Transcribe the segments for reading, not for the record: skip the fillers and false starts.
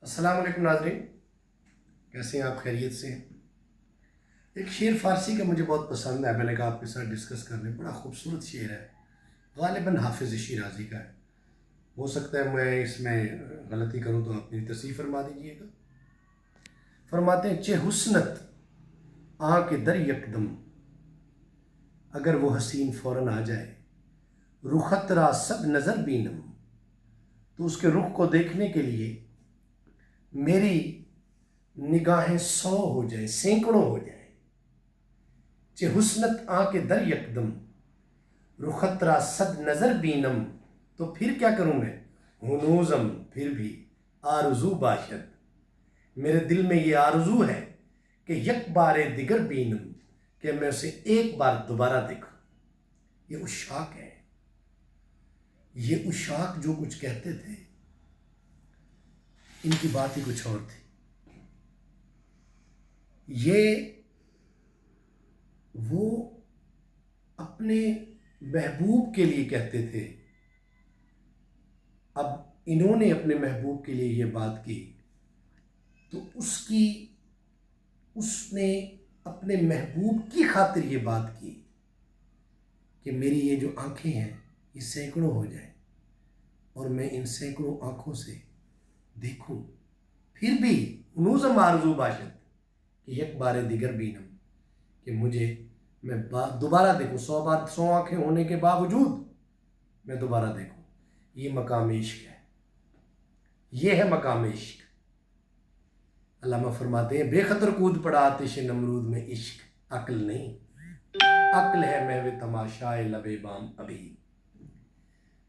السلام علیکم ناظرین، کیسے ہیں آپ؟ خیریت سے ہیں؟ ایک شعر فارسی کا مجھے بہت پسند ہے، میں نے کہا آپ کے ساتھ ڈسکس کر لیں۔ بڑا خوبصورت شعر ہے، غالباً حافظ شیرازی کا ہے۔ ہو سکتا ہے میں اس میں غلطی کروں تو آپ میری تصحیح فرما دیجئے گا۔ فرماتے ہیں: چہ حسنت آ کے در یکدم، اگر وہ حسین فوراً آ جائے، رخت را صد نظر بینم، تو اس کے رخ کو دیکھنے کے لیے میری نگاہیں 100 ہو جائیں، سینکڑوں ہو جائیں۔ چہ حسنت آ کے در یکدم، رخت را صد نظر بینم، تو پھر کیا کروں میں؟ ہنوزم، پھر بھی آرزو باشد، میرے دل میں یہ آرزو ہے کہ یک بار دیگر بینم، کہ میں اسے ایک بار دوبارہ دیکھوں۔ یہ عشاق ہے، یہ عشاق جو کچھ کہتے تھے، ان کی بات ہی کچھ اور تھی۔ یہ وہ اپنے محبوب کے لیے کہتے تھے، اب انہوں نے اپنے محبوب کے لیے یہ بات کی تو اس نے اپنے محبوب کی خاطر یہ بات کی کہ میری یہ جو آنکھیں ہیں یہ سینکڑوں ہو جائیں اور میں ان سینکڑوں آنکھوں سے دیکھوں، پھر بھی انوزم آرزو باشد کہ یک بار دیگر بینم، کہ میں دوبارہ دیکھوں، 100 آنکھیں ہونے کے باوجود میں دوبارہ دیکھوں۔ یہ مقام عشق ہے، یہ ہے مقام عشق۔ علامہ فرماتے ہیں: بے خطر کود پڑا آتش نمرود میں عشق، عقل نہیں، عقل ہے محو تماشائے لب بام ابھی۔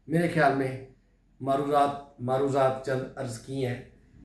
میرے خیال میں معروضات چند عرض کی ہیں۔